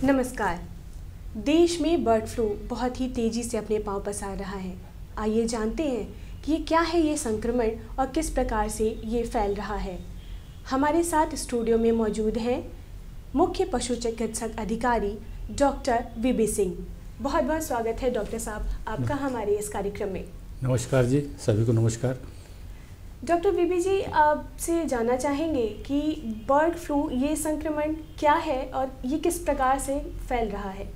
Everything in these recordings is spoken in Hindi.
नमस्कार। देश में बर्ड फ्लू बहुत ही तेज़ी से अपने पांव पसार रहा है। आइए जानते हैं कि ये क्या है, ये संक्रमण और किस प्रकार से ये फैल रहा है। हमारे साथ स्टूडियो में मौजूद हैं मुख्य पशु चिकित्सक अधिकारी डॉक्टर वीबी सिंह। बहुत बहुत स्वागत है डॉक्टर साहब आपका हमारे इस कार्यक्रम में। नमस्कार जी, सभी को नमस्कार। डॉक्टर वीबी जी, आपसे जानना चाहेंगे कि बर्ड फ्लू ये संक्रमण क्या है और ये किस प्रकार से फैल रहा है।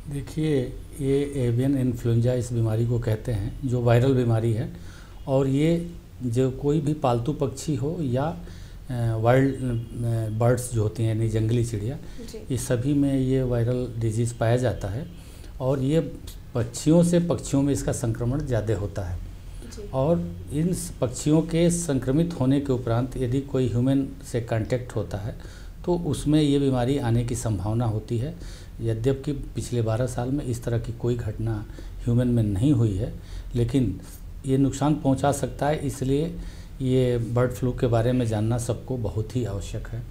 देखिए, ये एवियन इन्फ्लुएंजा इस बीमारी को कहते हैं, जो वायरल बीमारी है। और ये जो कोई भी पालतू पक्षी हो या वाइल्ड बर्ड्स जो होती हैं, यानी जंगली चिड़िया, ये सभी में ये वायरल डिजीज़ पाया जाता है। और ये पक्षियों से पक्षियों में इसका संक्रमण ज़्यादा होता है। और इन पक्षियों के संक्रमित होने के उपरांत यदि कोई ह्यूमन से कांटेक्ट होता है तो उसमें ये बीमारी आने की संभावना होती है। यद्यपि पिछले 12 साल में इस तरह की कोई घटना ह्यूमन में नहीं हुई है, लेकिन ये नुकसान पहुंचा सकता है। इसलिए ये बर्ड फ्लू के बारे में जानना सबको बहुत ही आवश्यक है।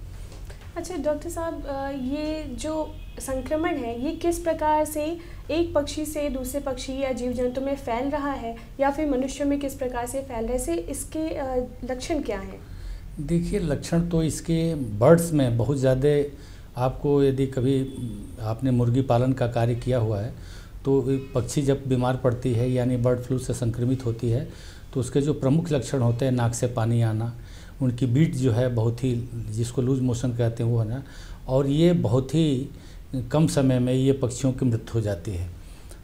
अच्छा डॉक्टर साहब, ये जो संक्रमण है ये किस प्रकार से एक पक्षी से दूसरे पक्षी या जीव जंतु में फैल रहा है, या फिर मनुष्य में किस प्रकार से फैल रहे से इसके लक्षण क्या हैं? देखिए, लक्षण तो इसके बर्ड्स में बहुत ज़्यादा, आपको यदि कभी आपने मुर्गी पालन का कार्य किया हुआ है तो पक्षी जब बीमार पड़ती है यानी बर्ड फ्लू से संक्रमित होती है तो उसके जो प्रमुख लक्षण होते हैं, नाक से पानी आना, उनकी बीट जो है बहुत ही, जिसको लूज मोशन कहते हैं वो है ना, और ये बहुत ही कम समय में ये पक्षियों की मृत्यु हो जाती है।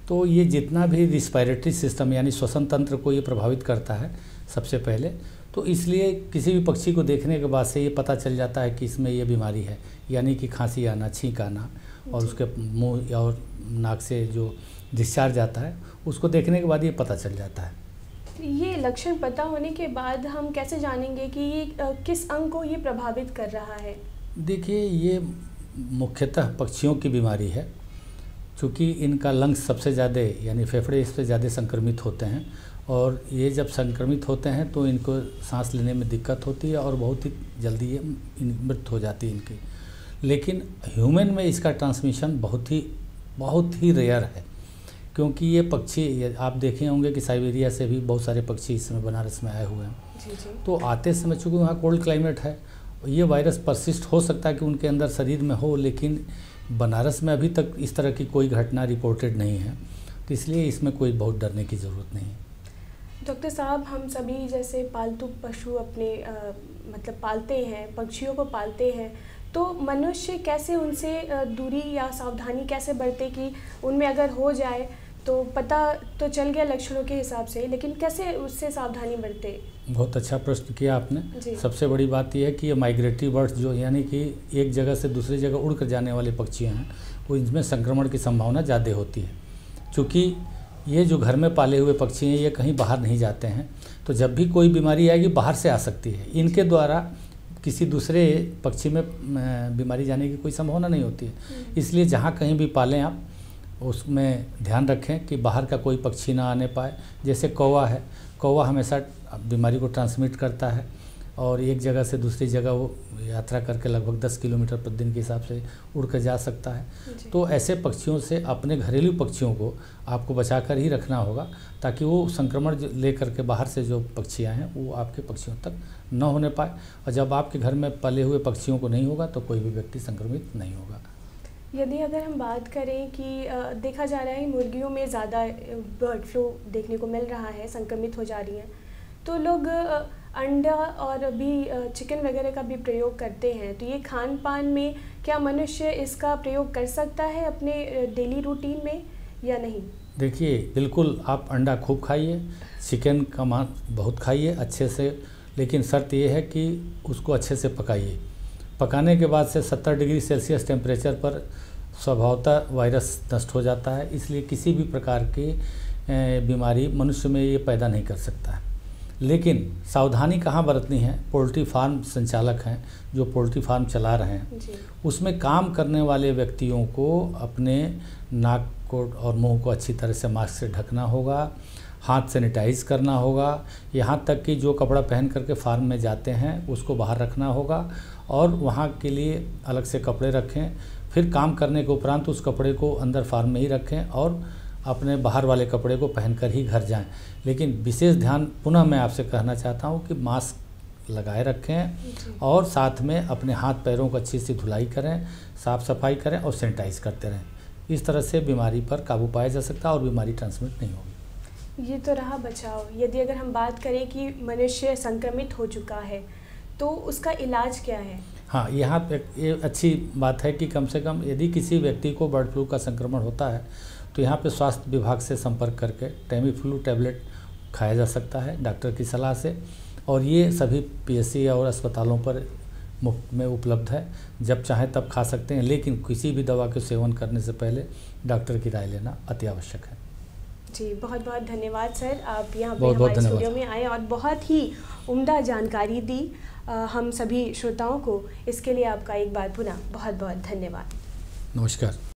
तो ये जितना भी रिस्पायरेटरी सिस्टम यानी श्वसन तंत्र को ये प्रभावित करता है सबसे पहले, तो इसलिए किसी भी पक्षी को देखने के बाद से ये पता चल जाता है कि इसमें ये बीमारी है, यानी कि खांसी आना, छींक आना, और उसके मुंह और नाक से जो डिस्चार्ज आता है उसको देखने के बाद ये पता चल जाता है। ये लक्षण पता होने के बाद हम कैसे जानेंगे कि ये किस अंग को ये प्रभावित कर रहा है? देखिए, ये मुख्यतः पक्षियों की बीमारी है, क्योंकि इनका लंग्स सबसे ज़्यादा यानी फेफड़े इससे ज़्यादा संक्रमित होते हैं। और ये जब संक्रमित होते हैं तो इनको सांस लेने में दिक्कत होती है और बहुत ही जल्दी ये मृत्यु हो जाती है इनकी। लेकिन ह्यूमन में इसका ट्रांसमिशन बहुत ही रेयर है, क्योंकि ये पक्षी, आप देखे होंगे कि साइबेरिया से भी बहुत सारे पक्षी इस समय बनारस में आए हुए हैं। तो आते समय चूँकि वहाँ कोल्ड क्लाइमेट है, ये वायरस परसिस्ट हो सकता है कि उनके अंदर शरीर में हो, लेकिन बनारस में अभी तक इस तरह की कोई घटना रिपोर्टेड नहीं है। तो इसलिए इसमें कोई बहुत डरने की ज़रूरत नहीं है। डॉक्टर साहब, हम सभी जैसे पालतू पशु अपने मतलब पालते हैं, पक्षियों को पालते हैं, तो मनुष्य कैसे उनसे दूरी या सावधानी कैसे बरते कि उनमें अगर हो जाए तो पता तो चल गया लक्षणों के हिसाब से, लेकिन कैसे उससे सावधानी बरते? बहुत अच्छा प्रश्न किया आपने। सबसे बड़ी बात यह है कि ये माइग्रेटरी बर्ड्स जो यानी कि एक जगह से दूसरी जगह उड़ कर जाने वाले पक्षी हैं, वो इनमें संक्रमण की संभावना ज़्यादा होती है। क्योंकि ये जो घर में पाले हुए पक्षी हैं ये कहीं बाहर नहीं जाते हैं, तो जब भी कोई बीमारी आएगी बाहर से आ सकती है। इनके द्वारा किसी दूसरे पक्षी में बीमारी जाने की कोई संभावना नहीं होती है। इसलिए जहाँ कहीं भी पालें आप, उसमें ध्यान रखें कि बाहर का कोई पक्षी ना आने पाए। जैसे कौवा है, कौवा हमेशा बीमारी को ट्रांसमिट करता है और एक जगह से दूसरी जगह वो यात्रा करके लगभग 10 किलोमीटर प्रतिदिन के हिसाब से उड़ कर जा सकता है। तो ऐसे पक्षियों से, अपने घरेलू पक्षियों को आपको बचाकर ही रखना होगा, ताकि वो संक्रमण ले करके बाहर से जो पक्षियाँ हैं वो आपके पक्षियों तक न होने पाए। और जब आपके घर में पले हुए पक्षियों को नहीं होगा तो कोई भी व्यक्ति संक्रमित नहीं होगा। यदि अगर हम बात करें कि देखा जा रहा है मुर्गियों में ज़्यादा बर्ड फ्लू देखने को मिल रहा है, संक्रमित हो जा रही हैं, तो लोग अंडा और भी चिकन वगैरह का भी प्रयोग करते हैं। तो ये खान पान में क्या मनुष्य इसका प्रयोग कर सकता है अपने डेली रूटीन में या नहीं? देखिए, बिल्कुल आप अंडा खूब खाइए, चिकन का मांस बहुत खाइए अच्छे से, लेकिन शर्त ये है कि उसको अच्छे से पकाइए। पकाने के बाद से 70 डिग्री सेल्सियस टेम्परेचर पर स्वभावतः वायरस नष्ट हो जाता है। इसलिए किसी भी प्रकार की बीमारी मनुष्य में ये पैदा नहीं कर सकता है। लेकिन सावधानी कहाँ बरतनी है? पोल्ट्री फार्म संचालक हैं जो पोल्ट्री फार्म चला रहे हैं, उसमें काम करने वाले व्यक्तियों को अपने नाक को और मुंह को अच्छी तरह से मास्क से ढकना होगा, हाथ सैनिटाइज करना होगा, यहाँ तक कि जो कपड़ा पहन करके फार्म में जाते हैं उसको बाहर रखना होगा और वहाँ के लिए अलग से कपड़े रखें। फिर काम करने के उपरांत उस कपड़े को अंदर फार्म में ही रखें और अपने बाहर वाले कपड़े को पहनकर ही घर जाएं। लेकिन विशेष ध्यान पुनः मैं आपसे कहना चाहता हूं कि मास्क लगाए रखें और साथ में अपने हाथ पैरों को अच्छी सी धुलाई करें, साफ़ सफाई करें और सैनिटाइज करते रहें। इस तरह से बीमारी पर काबू पाया जा सकता है और बीमारी ट्रांसमिट नहीं होगी। ये तो रहा बचाव। यदि अगर हम बात करें कि मनुष्य संक्रमित हो चुका है तो उसका इलाज क्या है? हाँ, यहाँ पे ये अच्छी बात है कि कम से कम यदि किसी व्यक्ति को बर्ड फ्लू का संक्रमण होता है तो यहाँ पे स्वास्थ्य विभाग से संपर्क करके टेमीफ्लू टैबलेट खाया जा सकता है डॉक्टर की सलाह से, और ये सभी पीएचसी और अस्पतालों पर मुफ्त में उपलब्ध है। जब चाहें तब खा सकते हैं, लेकिन किसी भी दवा के सेवन करने से पहले डॉक्टर की राय लेना अति आवश्यक है। जी, बहुत बहुत धन्यवाद सर, आप यहाँ पे हमारे स्टूडियो में आए और बहुत ही उम्दा जानकारी दी हम सभी श्रोताओं को। इसके लिए आपका एक बार पुनः बहुत बहुत धन्यवाद। नमस्कार।